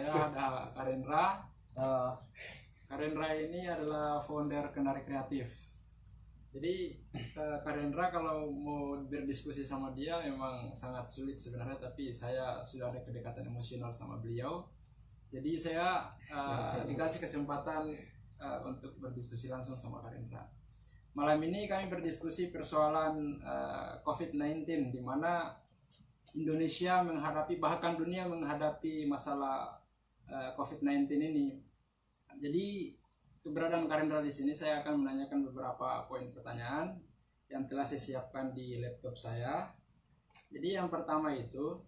saya ada Karendra. Oh, Karendra ini adalah founder Kendari Kreatif. Jadi Karendra kalau mau berdiskusi sama dia memang sangat sulit sebenarnya, tapi saya sudah ada kedekatan emosional sama beliau. Jadi saya dikasih kesempatan untuk berdiskusi langsung sama Karendra. Malam ini kami berdiskusi persoalan COVID-19, di mana Indonesia menghadapi, bahkan dunia menghadapi masalah COVID-19 ini. Jadi keberadaan Karendra di sini, saya akan menanyakan beberapa poin pertanyaan yang telah saya siapkan di laptop saya. Jadi yang pertama itu,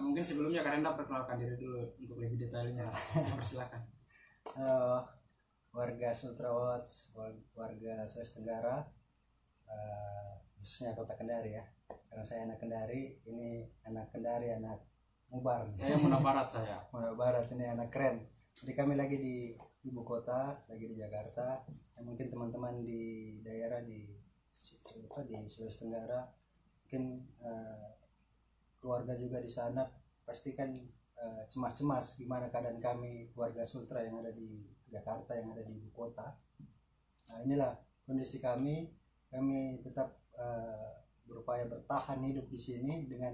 mungkin sebelumnya Karendra perkenalkan diri dulu untuk lebih detailnya. Saya persilakan. warga Sultra Watch, warga Sulawesi Tenggara, khususnya Kota Kendari ya. Karena saya anak Kendari, ini anak Kendari, anak Mubar. Saya Muna Barat saya. Muna Barat ini anak keren. Jadi kami lagi di ibu kota, lagi di Jakarta. Ya, mungkin teman-teman di daerah di Sulawesi Tenggara, mungkin keluarga juga di sana, pasti kan cemas-cemas gimana keadaan kami warga Sultra yang ada di Jakarta, yang ada di ibu kota. Nah, inilah kondisi kami tetap berupaya bertahan hidup di sini dengan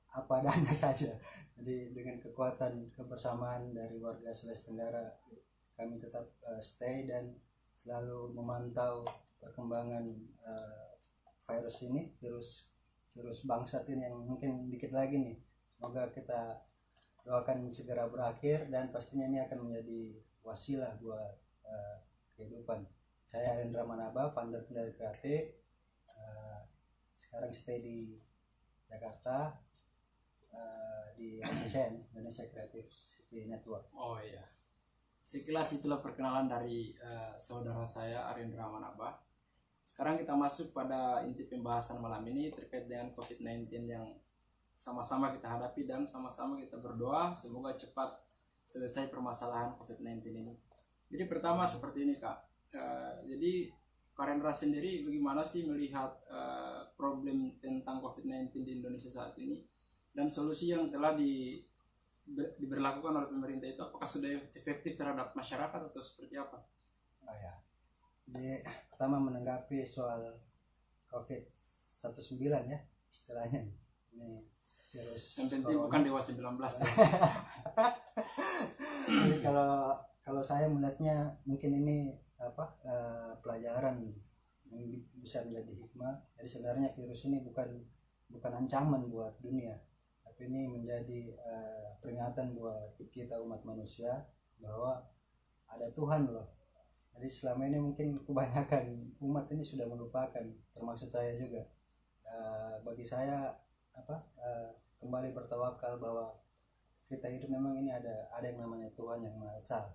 apa adanya saja. Jadi dengan kekuatan kebersamaan dari warga Sulawesi Tenggara, kami tetap stay dan selalu memantau perkembangan virus ini, virus bangsat ini yang mungkin dikit lagi nih. Semoga kita doakan segera berakhir dan pastinya ini akan menjadi wasilah buat kehidupan. Saya Arendra Manaba, founder Kendari Kreatif. Sekarang stay di Jakarta, di ACCN, Indonesia Creative City Network. Oh iya. Sekilas itulah perkenalan dari saudara saya Arendra Manaba. Sekarang kita masuk pada inti pembahasan malam ini terkait dengan COVID-19 yang sama-sama kita hadapi, dan sama-sama kita berdoa semoga cepat selesai permasalahan COVID-19 ini. Jadi pertama seperti ini Kak. Jadi Karendra sendiri bagaimana sih melihat problem tentang COVID-19 di Indonesia saat ini, dan solusi yang telah diberlakukan oleh pemerintah itu apakah sudah efektif terhadap masyarakat atau seperti apa? Oh ya. Jadi pertama menanggapi soal COVID-19 ya istilahnya. Ini virus yang penting corona. Bukan Dewa 19 ya. Jadi kalau saya melihatnya mungkin ini pelajaran yang bisa menjadi hikmah. Jadi sebenarnya virus ini bukan ancaman buat dunia, tapi ini menjadi peringatan buat kita umat manusia bahwa ada Tuhan loh. Jadi selama ini mungkin kebanyakan umat ini sudah melupakan, termasuk saya juga. Bagi saya kembali bertawakal bahwa kita hidup memang ini ada yang namanya Tuhan yang Maha Esa,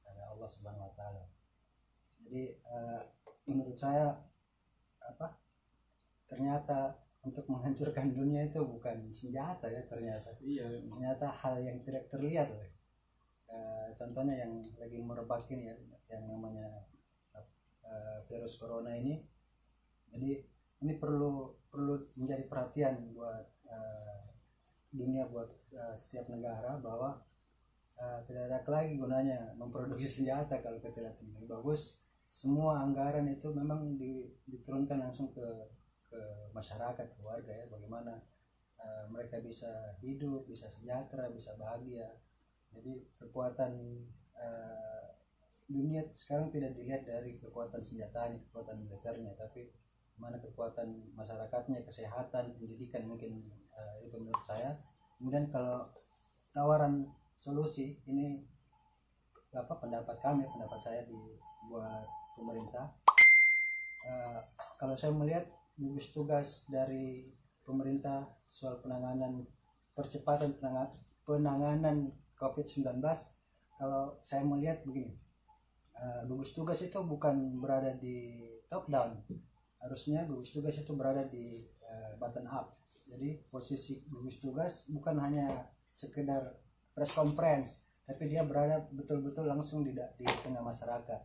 ada Allah Subhanahu Wa Taala. Jadi menurut saya ternyata untuk menghancurkan dunia itu bukan senjata ya ternyata. Iya. Ternyata hal yang tidak terlihat loh. Contohnya yang lagi merebak ini ya, yang namanya virus corona ini. Jadi ini perlu menjadi perhatian buat dunia, buat setiap negara, bahwa tidak ada lagi gunanya memproduksi senjata kalau kita lihat ini. Bagus semua anggaran itu memang diturunkan langsung ke masyarakat, ke warga ya, bagaimana mereka bisa hidup, bisa sejahtera, bisa bahagia. Jadi kekuatan dunia sekarang tidak dilihat dari kekuatan senjatanya, kekuatan militernya, tapi mana kekuatan masyarakatnya, kesehatan, pendidikan, mungkin itu menurut saya. Kemudian kalau tawaran solusi ini pendapat saya buat pemerintah, kalau saya melihat gugus tugas dari pemerintah soal percepatan penanganan COVID-19, kalau saya melihat begini, gugus tugas itu bukan berada di top down, harusnya gugus tugas itu berada di bottom up. Jadi posisi gugus tugas bukan hanya sekedar press conference, tapi dia berada betul-betul langsung di tengah masyarakat.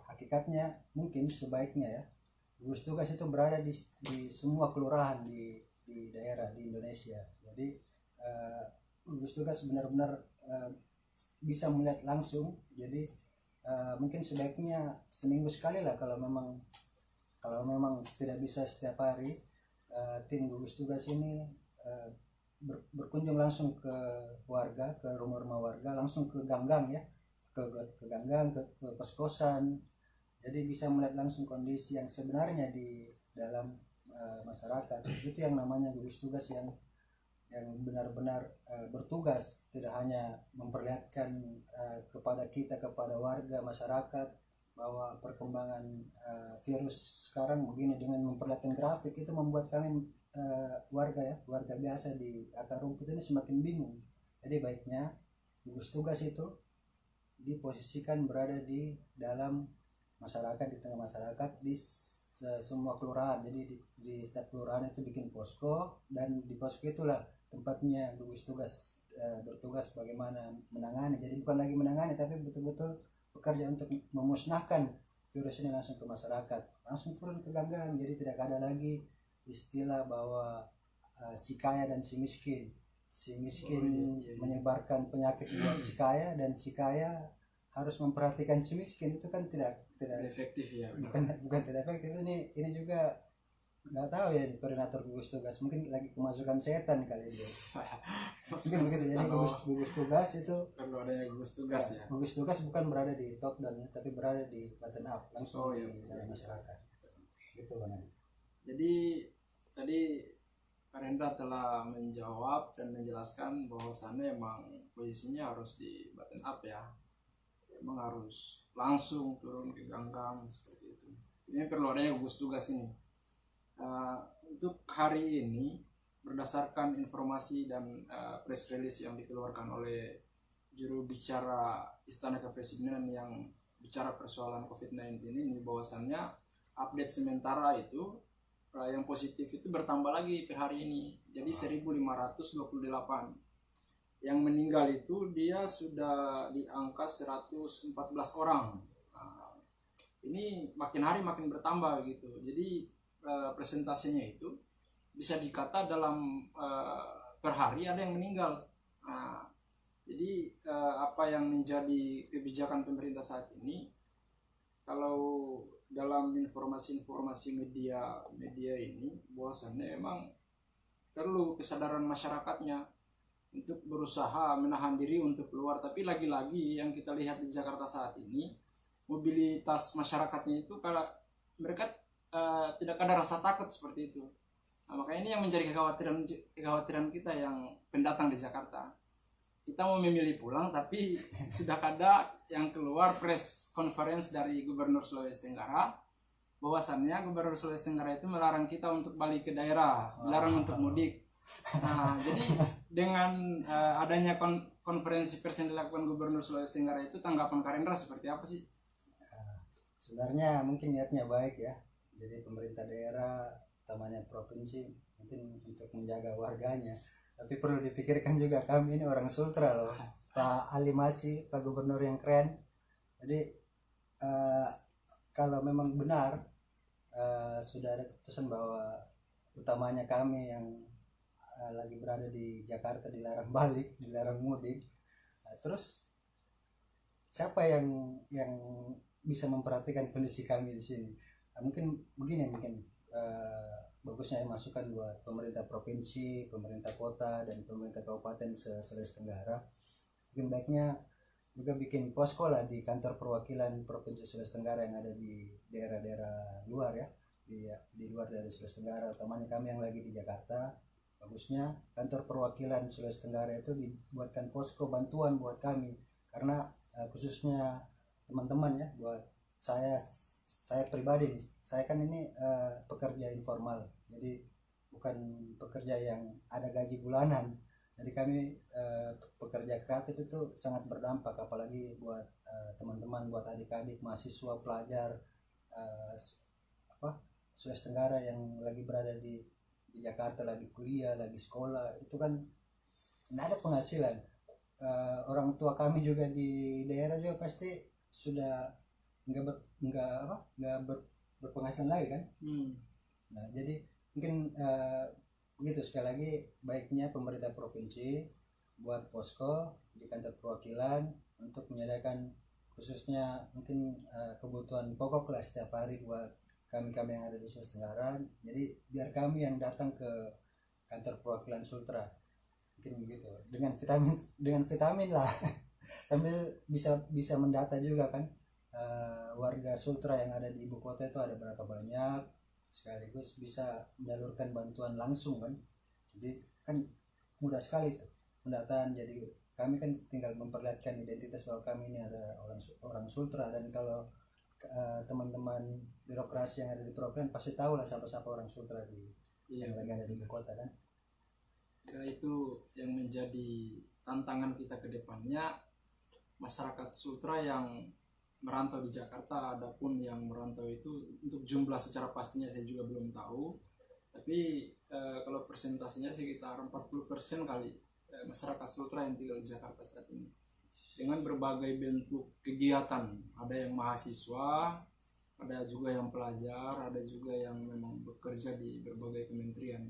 Hakikatnya mungkin sebaiknya ya gugus tugas itu berada di semua kelurahan di daerah di Indonesia. Jadi gugus tugas benar-benar bisa melihat langsung. Jadi mungkin sebaiknya seminggu sekali lah kalau memang tidak bisa setiap hari. Tim gugus tugas ini berkunjung langsung ke warga, ke rumah-rumah warga, langsung ke gang-gang ya, ke gang-gang, ke kos-kosan. Jadi bisa melihat langsung kondisi yang sebenarnya di dalam masyarakat. Itu yang namanya gugus tugas yang benar-benar bertugas, tidak hanya memperlihatkan kepada kita, kepada warga masyarakat bahwa perkembangan virus sekarang begini dengan memperlihatkan grafik. Itu membuat kami warga biasa di akar rumput ini semakin bingung. Jadi baiknya gugus tugas itu diposisikan berada di dalam masyarakat, di tengah masyarakat, di semua kelurahan. Jadi di setiap kelurahan itu bikin posko, dan di posko itulah tempatnya gugus tugas bertugas bagaimana menangani. Jadi bukan lagi menangani, tapi betul-betul bekerja untuk memusnahkan virus ini langsung ke masyarakat, langsung turun ke gang-gang. Jadi tidak ada lagi istilah bahwa si kaya dan si miskin. Si miskin menyebarkan penyakit buat si kaya, dan si kaya harus memperhatikan si miskin. Itu kan tidak efektif ya. Bukan tidak efektif. Ini juga nggak tahu ya koordinator gugus tugas, mungkin lagi kemasukan setan kali dia. Mungkin begitu. Jadi gugus tugas itu perlu adanya gugus tugas ya. Gugus tugas bukan berada di top down ya, tapi berada di bottom up, langsung di dalam masyarakat. Gitu kan. Jadi tadi Kak Rendra telah menjawab dan menjelaskan bahwasannya emang posisinya harus di bottom up ya, emang harus langsung turun ke gang-gang seperti itu. Ini perlu adanya gugus tugas ini. Untuk hari ini berdasarkan informasi dan press release yang dikeluarkan oleh juru bicara Istana Kepresidenan yang bicara persoalan COVID-19 ini, bahwasannya update sementara itu yang positif itu bertambah lagi per hari ini, jadi 1528. Yang meninggal itu dia sudah di angka 114 orang. Ini makin hari makin bertambah gitu. Jadi presentasinya itu bisa dikata dalam per hari ada yang meninggal. Jadi apa yang menjadi kebijakan pemerintah saat ini, kalau dalam informasi media ini, bahwasannya memang perlu kesadaran masyarakatnya untuk berusaha menahan diri untuk keluar. Tapi lagi-lagi yang kita lihat di Jakarta saat ini, mobilitas masyarakatnya itu kalau mereka tidak ada rasa takut seperti itu. Makanya ini yang menjadi kekhawatiran kita yang pendatang di Jakarta. Kita mau memilih pulang, tapi sudah ada yang keluar press conference dari Gubernur Sulawesi Tenggara, bahwasannya Gubernur Sulawesi Tenggara itu melarang kita untuk balik ke daerah, melarang untuk mudik. Jadi dengan adanya konferensi pers yang dilakukan Gubernur Sulawesi Tenggara itu, tanggapan Kak Rendra seperti apa sih? Sebenarnya mungkin niatnya baik ya. Jadi pemerintah daerah, utamanya provinsi, mungkin untuk menjaga warganya. Tapi perlu dipikirkan juga, kami ini orang Sultra loh. Pak Ali Masih, Pak Gubernur yang keren. Jadi kalau memang benar sudah ada keputusan bahwa utamanya kami yang lagi berada di Jakarta dilarang balik, dilarang mudik. Terus siapa yang bisa memperhatikan kondisi kami di sini? Mungkin begini, bagusnya masukan buat pemerintah provinsi, pemerintah kota, dan pemerintah kabupaten se-Sulawesi Tenggara. Mungkin baiknya juga bikin posko lah di kantor perwakilan provinsi Sulawesi Tenggara yang ada di daerah-daerah luar ya, di luar dari Sulawesi Tenggara. Utamanya kami yang lagi di Jakarta, bagusnya kantor perwakilan Sulawesi Tenggara itu dibuatkan posko bantuan buat kami, karena khususnya teman-teman ya, buat saya pribadi, saya kan ini pekerja informal, jadi bukan pekerja yang ada gaji bulanan. Jadi kami pekerja kreatif itu sangat berdampak, apalagi buat teman-teman, buat adik-adik mahasiswa, pelajar Sulawesi Tenggara yang lagi berada di Jakarta, lagi kuliah, lagi sekolah. Itu kan tidak ada penghasilan. Orang tua kami juga di daerah juga pasti sudah nggak berpenghasilan lagi kan. Nah jadi mungkin begitu, sekali lagi baiknya pemerintah provinsi buat posko di kantor perwakilan untuk menyediakan khususnya mungkin kebutuhan pokok lah setiap hari buat kami yang ada di Sulawesi Tenggara. Jadi biar kami yang datang ke kantor perwakilan Sultra mungkin begitu dengan vitamin lah sambil bisa mendata juga kan warga Sultra yang ada di ibu kota itu ada berapa banyak, sekaligus bisa menyalurkan bantuan langsung kan. Jadi kan mudah sekali itu pendataan. Jadi kami kan tinggal memperlihatkan identitas bahwa kami ini ada orang Sultra, dan kalau teman-teman birokrasi yang ada di program pasti tahu lah siapa orang Sultra yang lagi ada di ibu kota kan. Ya, itu yang menjadi tantangan kita ke depannya, masyarakat Sultra yang merantau di Jakarta. Adapun yang merantau itu untuk jumlah secara pastinya saya juga belum tahu, tapi kalau persentasenya sekitar 40% kali masyarakat Sultra yang tinggal di Jakarta saat ini, dengan berbagai bentuk kegiatan. Ada yang mahasiswa, ada juga yang pelajar, ada juga yang memang bekerja di berbagai kementerian.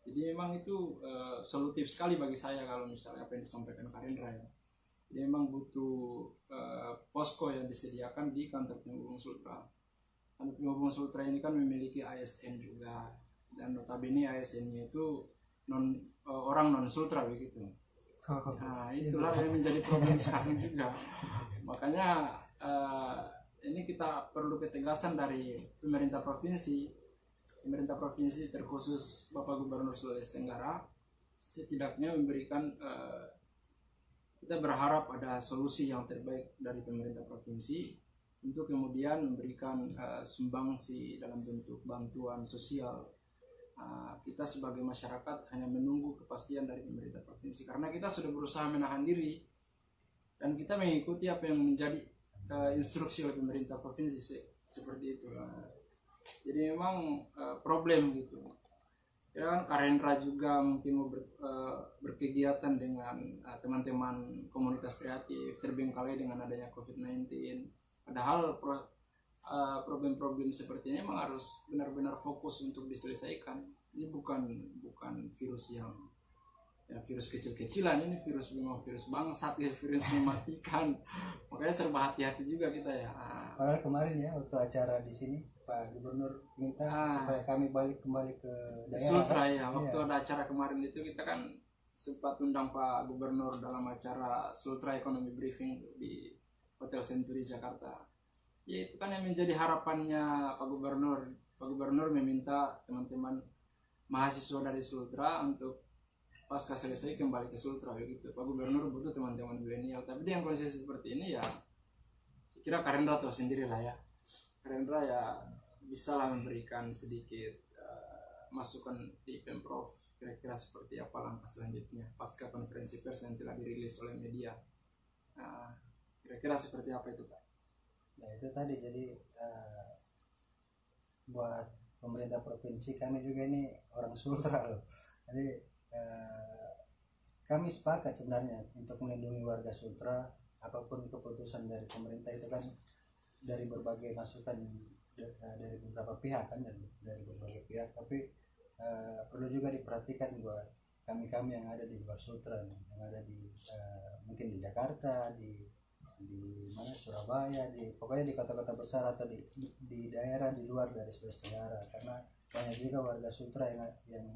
Jadi memang itu solutif sekali bagi saya kalau misalnya apa yang disampaikan Karindra ya. Jadi memang butuh posko yang disediakan di kantor penghubung Sultra. Kantor penghubung Sultra ini kan memiliki ASN juga, dan notabene ASN-nya itu orang non Sultra begitu. Nah, itulah yang menjadi problem sekarang juga. Makanya ini kita perlu ketegasan dari pemerintah provinsi terkhusus Bapak Gubernur Sulawesi Tenggara, setidaknya memberikan kita berharap ada solusi yang terbaik dari pemerintah provinsi untuk kemudian memberikan sumbangsi dalam bentuk bantuan sosial. Kita sebagai masyarakat hanya menunggu kepastian dari pemerintah provinsi, karena kita sudah berusaha menahan diri dan kita mengikuti apa yang menjadi instruksi oleh pemerintah provinsi seperti itu. Jadi memang problem gitu. Ya kan Karendra juga mungkin mau berkegiatan dengan teman-teman komunitas kreatif, terbengkalai dengan adanya COVID-19. Padahal problem-problem seperti ini memang harus benar-benar fokus untuk diselesaikan. Ini bukan virus yang virus kecil-kecilan, ini memang virus bangsat ya, virus mematikan. Makanya serba hati-hati juga kita ya. Padahal kemarin ya waktu acara di sini Pak Gubernur minta supaya kami kembali ke daerah Sultra ya. Waktu ada acara kemarin itu kita kan sempat undang Pak Gubernur dalam acara Sultra Economy Briefing di Hotel Century Jakarta. Ya itu kan yang menjadi harapannya Pak Gubernur. Pak Gubernur meminta teman-teman mahasiswa dari Sultra untuk pasca selesai kembali ke Sultra begitu. Pak Gubernur butuh teman-teman milenial. Tapi dengan kondisi seperti ini ya, saya kira Karendra tahu sendiri lah ya. Karendra ya bisa lah memberikan sedikit masukan di Pemprov, kira-kira seperti apa langkah selanjutnya pasca konferensi pers yang telah dirilis oleh media. Kira-kira seperti apa itu Pak? Nah itu tadi, jadi buat pemerintah provinsi, kami juga ini orang Sultra loh. Jadi kami sepakat sebenarnya untuk melindungi warga Sultra. Apapun keputusan dari pemerintah itu kan dari berbagai masukan dari beberapa pihak kan, dari berbagai pihak, tapi perlu juga diperhatikan buat kami yang ada di luar Sultra, yang ada di mungkin di Jakarta, di mana Surabaya, pokoknya di kota-kota besar atau di daerah di luar dari Sulawesi Tenggara, karena banyak juga warga Sultra yang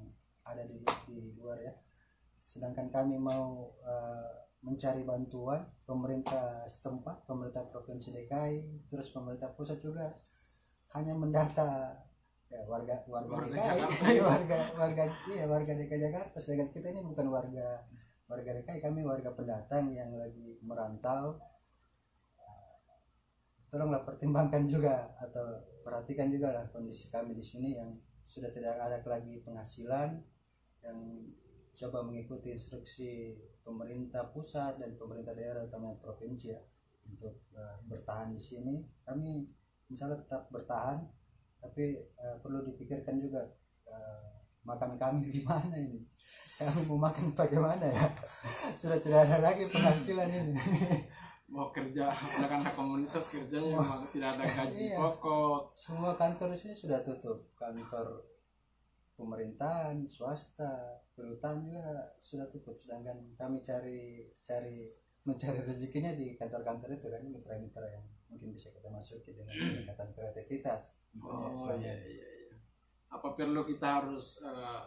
ada di luar ya. Sedangkan kami mau mencari bantuan, pemerintah setempat, pemerintah provinsi DKI, terus pemerintah pusat juga hanya mendata ya warga DKI, warga DKI Jakarta. Sedangkan kita ini bukan warga DKI, kami warga pendatang yang lagi merantau. Tolonglah pertimbangkan juga atau perhatikan juga lah kondisi kami di sini yang sudah tidak ada lagi penghasilan, yang coba mengikuti instruksi pemerintah pusat dan pemerintah daerah utama provinsi ya untuk bertahan di sini. Kami misalnya tetap bertahan, tapi perlu dipikirkan juga makan kami gimana ini. Kami mau makan bagaimana ya? Sudah tidak ada lagi penghasilan ini. Mau kerja, anak-anak komunitas kerjanya memang tidak ada gaji pokok. Semua kantor sini sudah tutup, kantor pemerintahan, swasta, perusahaan juga sudah tutup, sedangkan kami mencari rezekinya di kantor-kantor itu kan, mitra-mitra yang mungkin bisa kita masuki dengan peningkatan kreativitas. Oh iya, iya, iya. Apa perlu kita harus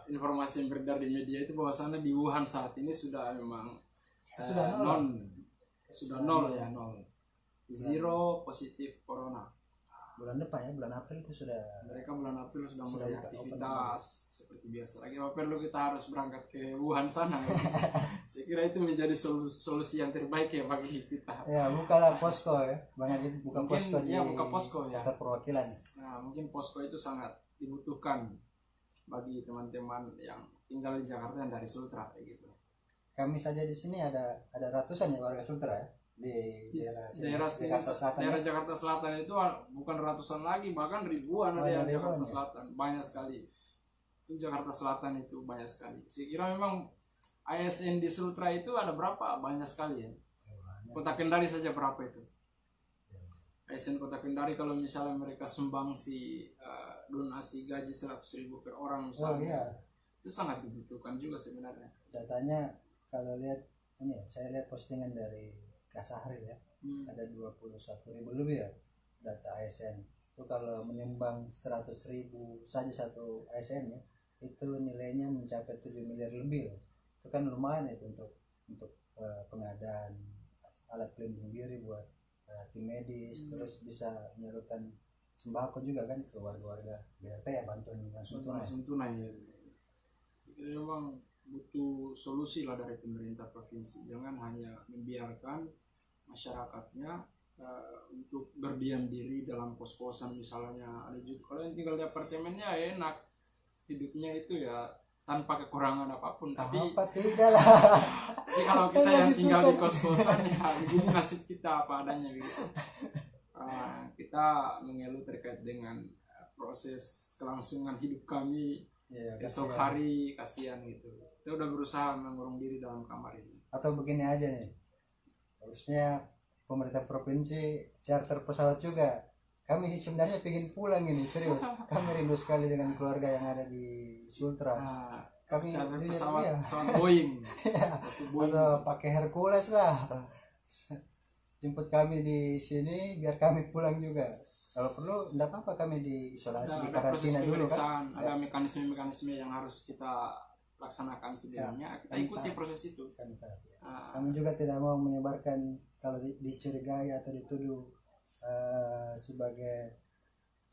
informasi yang beredar di media itu bahwasannya di Wuhan saat ini sudah memang Sudah nol ya, nol, zero positif corona. bulan depan ya, bulan April itu sudah Mereka bulan April sudah Sudah mulai buka aktivitas seperti biasa lagi. Apa perlu kita harus berangkat ke Wuhan sana? Saya kira itu menjadi solusi yang terbaik ya bagi kita. ya. Bukalah posko ya, Bang Adit, buka Mungkin, posko di ya, buka posko ya. kantor perwakilan. Nah, mungkin posko itu sangat dibutuhkan bagi teman-teman yang tinggal di Jakarta dan dari Sultra kayak gitu. Kami saja di sini ada ratusan ya warga Sultra ya di Daerah Jakarta Selatan daerah ya. Jakarta Selatan itu bukan ratusan lagi, bahkan ribuan ada yang ribuan Jakarta ya. Selatan, banyak sekali. Itu Jakarta Selatan itu banyak sekali. Saya kira memang ASN di Sultra itu ada berapa? Banyak sekali ya. Kota Kendari saja berapa itu? ASN Kota Kendari kalau misalnya mereka sumbangsi donasi gaji 100.000 per orang misalnya, iya. itu sangat dibutuhkan juga sebenarnya. Datanya kalau lihat ini ya, saya lihat postingan dari Kasahri ya, ada 21.000 lebih ya data ASN. Itu kalau menyumbang 100.000 saja satu ASN ya, itu nilainya mencapai 7 miliar lebih loh. Itu kan lumayan ya untuk pengadaan alat pelindung diri buat tim medis, terus bisa menyalurkan sembako juga kan ke warga-warga BRT ya, bantuan langsung tunai ya. Jadi memang butuh solusi lah dari pemerintah provinsi. Jangan hanya membiarkan masyarakatnya untuk berdiam diri dalam kos-kosan misalnya. Ada juga kalau yang tinggal di apartemennya enak hidupnya itu ya tanpa kekurangan apapun. Tapi tidak lah. tapi kalau kita yang tinggal di kos-kosan ya begini nasib kita apa adanya gitu. Kita mengeluh terkait dengan proses kelangsungan hidup kami Ya, esok hari, kasihan gitu. Kita udah berusaha mengurung diri dalam kamar ini. Atau begini aja nih, harusnya pemerintah provinsi charter pesawat juga. Kami sebenarnya pengen pulang ini, serius. Kami rindu sekali dengan keluarga yang ada di Sultra. Kami pesawat Boeing. Atau pakai Hercules lah, jemput kami di sini biar kami pulang juga. Kalau perlu tidak apa-apa, kami diisolasi, di karantina dulu kan. Ada mekanisme yang harus kita laksanakan sebelumnya, kita ikuti proses itu. Kami juga tidak mau menyebarkan kalau dicurigai atau dituduh sebagai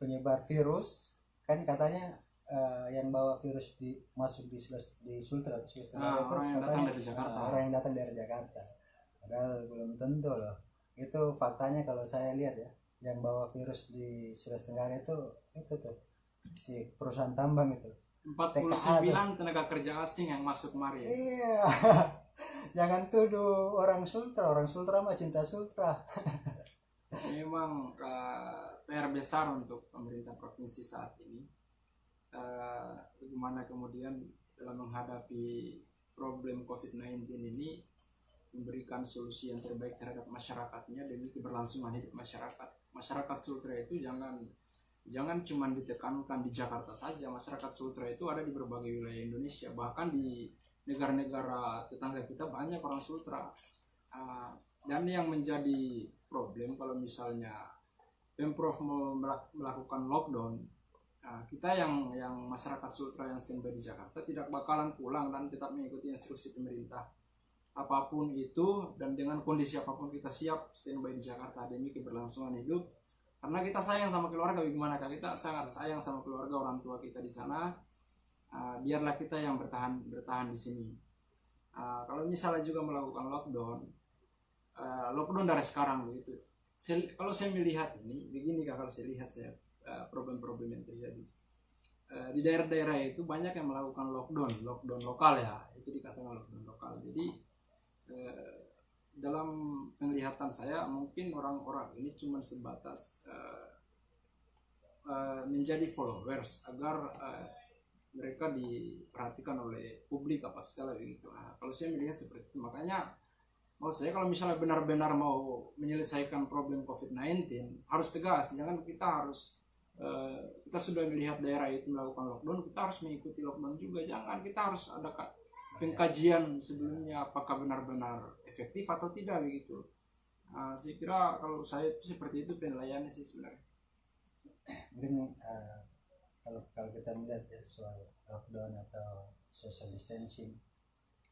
penyebar virus, kan katanya yang bawa virus masuk di Sultra itu orang yang datang dari Jakarta. Orang yang datang dari Jakarta. Padahal belum tentu loh. Itu faktanya kalau saya lihat ya, yang bawa virus di Sulawesi Tenggara itu tuh si perusahaan tambang itu 49 tenaga kerja asing yang masuk kemari. Iya. Jangan tuduh orang Sultra mah cinta Sultra. Memang PR besar untuk pemerintah provinsi saat ini. Bagaimana kemudian dalam menghadapi problem COVID-19 ini memberikan solusi yang terbaik terhadap masyarakatnya demi keberlangsungan hidup masyarakat. Masyarakat Sultra itu jangan cuma ditekankan di Jakarta saja. Masyarakat Sultra itu ada di berbagai wilayah Indonesia, bahkan di negara-negara tetangga kita banyak orang Sultra. Dan yang menjadi problem kalau misalnya Pemprov melakukan lockdown, kita yang masyarakat Sultra yang standby di Jakarta tidak bakalan pulang dan tetap mengikuti instruksi pemerintah apapun itu, dan dengan kondisi apapun kita siap standby di Jakarta demi keberlangsungan hidup, karena kita sayang sama keluarga. Bagaimana kita sangat sayang sama keluarga orang tua kita di sana. Biarlah kita yang bertahan di sini. Kalau misalnya juga melakukan lockdown dari sekarang begitu. Kalau saya melihat ini begini Kak, kalau saya lihat problem-problem yang terjadi di daerah-daerah itu banyak yang melakukan lockdown lokal ya, itu dikatakan lockdown lokal. Jadi dalam penglihatan saya mungkin orang-orang ini cuma sebatas menjadi followers agar mereka diperhatikan oleh publik apa segala begitu. Kalau saya melihat seperti itu, makanya menurut saya kalau misalnya benar-benar mau menyelesaikan problem COVID-19 harus tegas. Jangan kita harus kita sudah melihat daerah itu melakukan lockdown, kita harus mengikuti lockdown juga. Jangan, kita harus ada pengkajian sebelumnya apakah benar-benar efektif atau tidak begitu. Saya kira kalau saya seperti itu penilaiannya sih sebenarnya. Mungkin kalau kita melihat ya soal lockdown atau social distancing,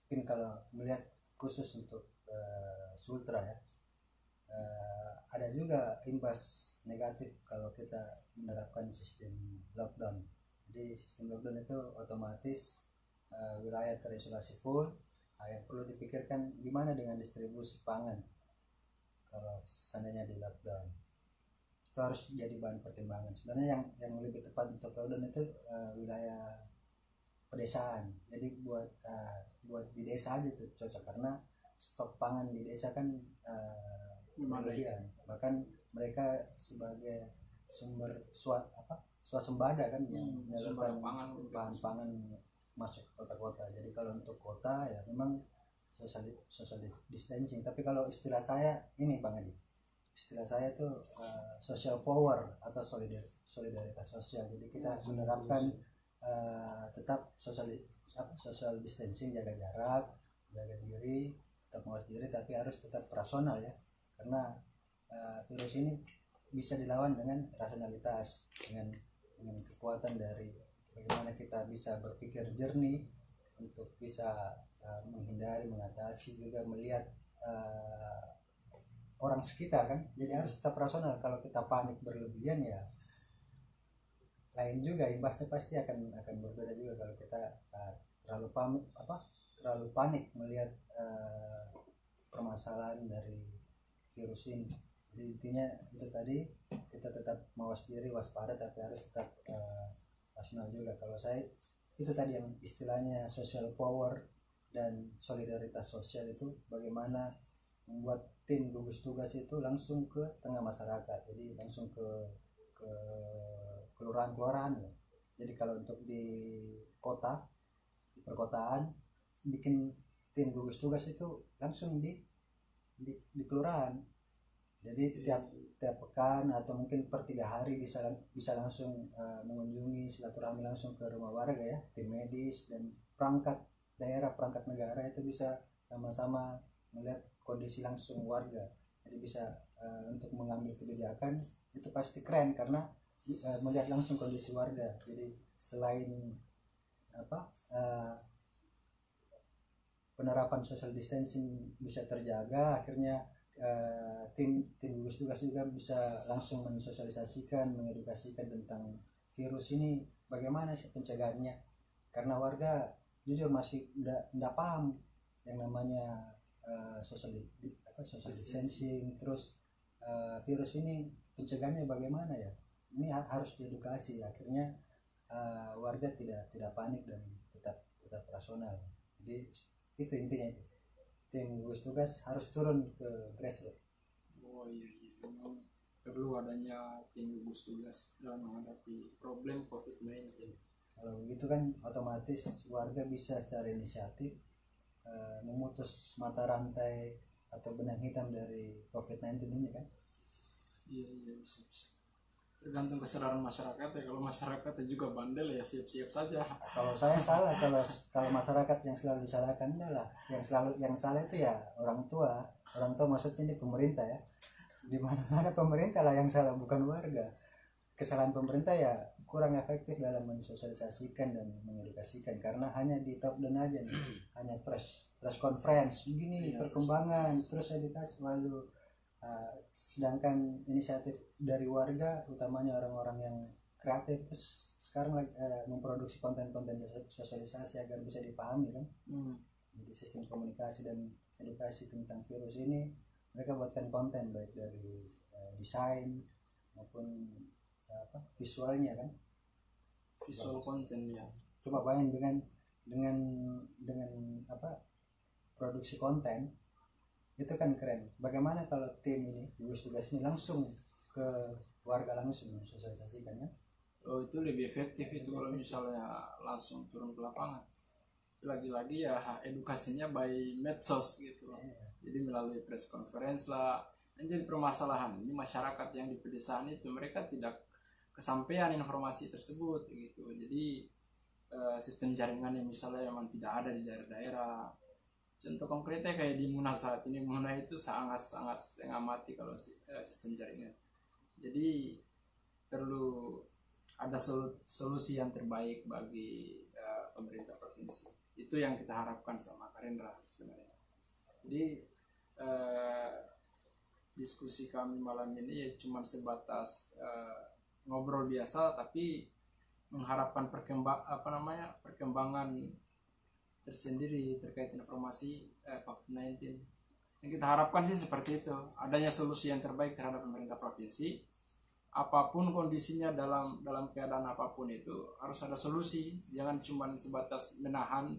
mungkin kalau melihat khusus untuk Sultra ya, ada juga imbas negatif kalau kita menerapkan sistem lockdown. Jadi sistem lockdown itu otomatis wilayah terisolasi full. Yang perlu dipikirkan gimana dengan distribusi pangan kalau seandainya di lockdown. Itu harus jadi bahan pertimbangan. Sebenarnya yang lebih tepat untuk lockdown itu wilayah pedesaan. Jadi buat di desa aja tuh cocok, karena stok pangan di desa kan berlebihan. Bahkan mereka sebagai sumber swasembada kan yang menyalurkan bahan pangan masuk ke kota-kota. Jadi kalau untuk kota ya memang social distancing. Tapi kalau istilah saya ini Bang Adi, istilah saya itu social power atau solidaritas sosial. Jadi kita menerapkan tetap social distancing, jaga jarak, jaga diri, tetap mawas diri, tapi harus tetap rasional ya, karena virus ini bisa dilawan dengan rasionalitas, dengan kekuatan dari bagaimana kita bisa berpikir jernih untuk bisa menghindari, mengatasi, juga melihat orang sekitar kan. Jadi harus tetap rasional. Kalau kita panik berlebihan ya lain juga imbasnya pasti akan berbeda juga. Kalau kita terlalu panik melihat permasalahan dari virus ini. Jadi intinya itu tadi, kita tetap mawas diri, waspada, tapi harus tetap rasional juga. Kalau saya itu tadi yang istilahnya social power dan solidaritas sosial, itu bagaimana membuat tim gugus tugas itu langsung ke tengah masyarakat. Jadi langsung ke kelurahan-kelurahan ya. Jadi kalau untuk di kota, di perkotaan, bikin tim gugus tugas itu langsung di kelurahan. Jadi tiap pekan atau mungkin per 3 hari bisa langsung mengunjungi, silaturahmi langsung ke rumah warga ya. Tim medis dan perangkat daerah, perangkat negara itu bisa sama-sama melihat kondisi langsung warga. Jadi bisa untuk mengambil kebijakan itu pasti keren, karena melihat langsung kondisi warga. Jadi selain penerapan social distancing bisa terjaga, akhirnya tim gugus tugas juga bisa langsung mensosialisasikan, mengedukasikan tentang virus ini, bagaimana sih pencegahannya. Karena warga jujur masih enggak paham yang namanya social distancing, terus virus ini pencegahannya bagaimana ya. Ini harus diedukasi. Akhirnya warga tidak panik dan tetap rasional. Jadi itu intinya, itu tim gugus tugas harus turun ke grassroots. Oh iya, memang perlu adanya tim gugus tugas dalam menghadapi problem COVID-19. Kalau begitu kan otomatis warga bisa secara inisiatif memutus mata rantai atau benang hitam dari COVID-19 ini kan. Iya bisa. Tergantung kesadaran masyarakat ya. Kalau masyarakatnya juga bandel ya siap-siap saja. Kalau saya salah, kalau masyarakat yang selalu disalahkan adalah yang salah itu ya orang tua maksudnya ini pemerintah ya. Di mana pemerintah lah yang salah, bukan warga. Kesalahan pemerintah ya kurang efektif dalam mensosialisasikan dan mengedukasikan, karena hanya di top down aja nih, hanya press conference begini perkembangan, terus edukasi, lalu sedangkan inisiatif dari warga, utamanya orang-orang yang kreatif, terus sekarang memproduksi konten-konten sosialisasi agar bisa dipahami kan. Jadi sistem komunikasi dan edukasi tentang virus ini mereka buatkan konten, baik dari desain maupun visualnya kan, visual konten ya. Coba bayangin dengan produksi konten itu kan keren. Bagaimana kalau tim ini gugus tugas ini langsung ke warga, langsung mensosialisasikan ya? Oh, itu lebih efektif itu kalau misalnya langsung turun ke lapangan. Lagi-lagi ya edukasinya by medsos gitu. Jadi melalui press conference lah. Dan jadi permasalahan ini masyarakat yang di pedesaan itu mereka tidak kesampaian informasi tersebut gitu. Jadi sistem jaringan yang misalnya memang tidak ada di daerah-daerah. Contoh konkretnya kayak di Muna saat ini, Muna itu sangat-sangat setengah mati kalau sistem jaringan. Jadi perlu ada solusi yang terbaik bagi pemerintah provinsi. Itu yang kita harapkan sama Karendra sebenarnya. Jadi diskusi kami malam ini ya cuma sebatas ngobrol biasa, tapi mengharapkan perkembangan tersendiri terkait informasi COVID-19. Yang kita harapkan sih seperti itu, adanya solusi yang terbaik terhadap pemerintah provinsi. Apapun kondisinya, dalam keadaan apapun itu harus ada solusi, jangan cuma sebatas menahan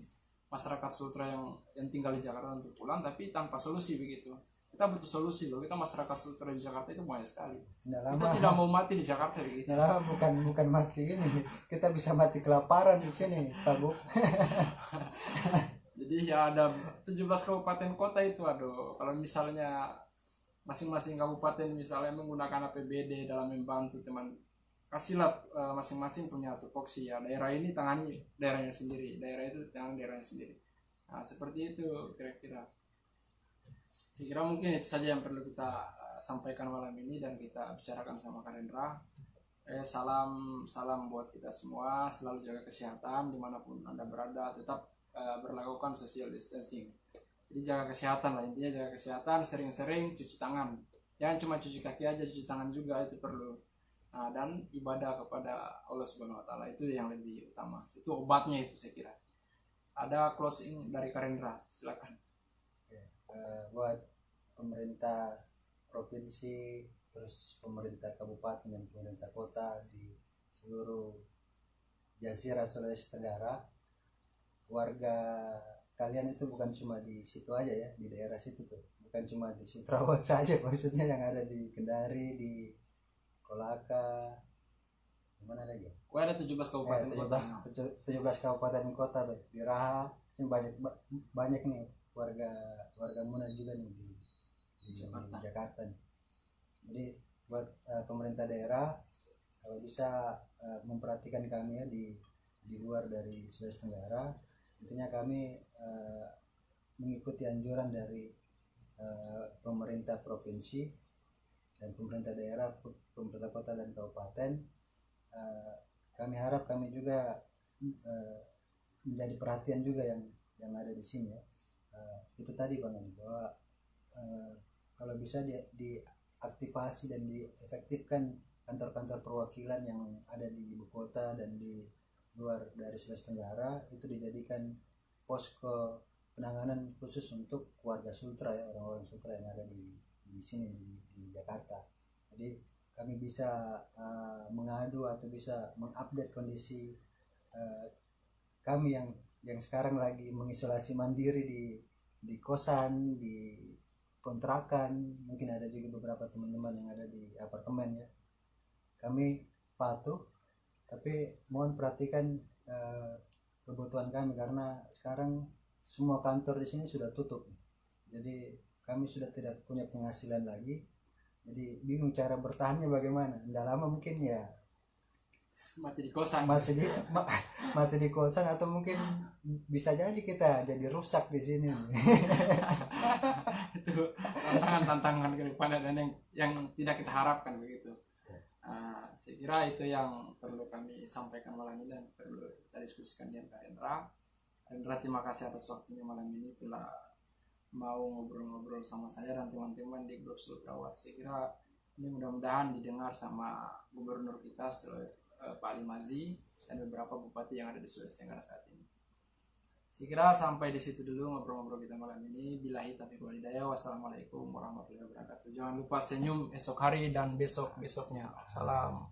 masyarakat Sultra yang tinggal di Jakarta untuk pulang tapi tanpa solusi begitu. Kita butuh solusi loh, kita masyarakat Sultra di Jakarta itu banyak sekali. Kita tidak mau mati di Jakarta begitu. Bukan mati ini, kita bisa mati kelaparan di sini, Pak Bu. Jadi ya ada 17 kabupaten kota itu, aduh, kalau misalnya masing-masing kabupaten misalnya menggunakan APBD dalam membantu teman, kasihlah masing-masing punya tupoksi ya, daerah ini tangani daerahnya sendiri, daerah itu tangani daerahnya sendiri. Nah seperti itu kira-kira. Saya kira mungkin itu saja yang perlu kita sampaikan malam ini dan kita bicarakan sama Karendra. Salam buat kita semua, selalu jaga kesehatan dimanapun Anda berada, tetap berlakukan social distancing. Jadi jaga kesehatan lah, intinya jaga kesehatan, sering-sering cuci tangan, jangan cuma cuci kaki aja, cuci tangan juga itu perlu. Nah, dan ibadah kepada Allah Subhanahu Wa Taala itu yang lebih utama, itu obatnya itu saya kira. Ada closing dari Karendra, silakan. Buat pemerintah provinsi, terus pemerintah kabupaten dan pemerintah kota di seluruh Jazirah Sulawesi Tenggara, warga kalian itu bukan cuma di situ aja ya, di daerah situ tuh, bukan cuma di Sutrawat saja, maksudnya yang ada di Kendari, di Kolaka, mana lagi ya? Ada 17 kabupaten kota. 17 kabupaten kota di Raha, ini banyak nih warga Muna juga nih di Jakarta nih. Jadi buat pemerintah daerah, kalau bisa memperhatikan kami ya di luar dari Sulawesi Tenggara, intinya kami mengikuti anjuran dari pemerintah provinsi dan pemerintah daerah, pemerintah kota dan kabupaten. Kami harap kami juga menjadi perhatian juga yang ada di sini ya. Itu tadi Bang, bahwa kalau bisa diaktifasi dan diefektifkan kantor-kantor perwakilan yang ada di ibu kota dan di luar dari Sulawesi Tenggara, itu dijadikan posko penanganan khusus untuk warga Sultra ya, orang-orang Sultra yang ada di sini di Jakarta. Jadi kami bisa mengadu atau bisa mengupdate kondisi kami yang sekarang lagi mengisolasi mandiri di kosan, di kontrakan, mungkin ada juga beberapa teman-teman yang ada di apartemen ya. Kami patuh, tapi mohon perhatikan kebutuhan kami karena sekarang semua kantor di sini sudah tutup. Jadi kami sudah tidak punya penghasilan lagi. Jadi bingung cara bertahannya bagaimana. Nggak lama mungkin ya mati di kosan. Mati di kosan, atau mungkin bisa jadi kita jadi rusak di sini. Itu tantangan ke depan dan yang tidak kita harapkan begitu. Saya kira itu yang perlu kami sampaikan malam ini dan perlu kita diskusikan dengan Karendra. Karendra, terima kasih atas waktunya malam ini telah mau ngobrol-ngobrol sama saya dan teman-teman di grup Sultrawat. Saya kira ini mudah-mudahan didengar sama gubernur kita Pak Ali Mazi dan beberapa bupati yang ada di Sulawesi Tenggara saat ini. Saya kira sampai di situ dulu ngobrol-ngobrol kita malam ini. Billahi taufiq wal hidayah. Wassalamualaikum warahmatullahi wabarakatuh. Jangan lupa senyum esok hari dan besok-besoknya. Salam.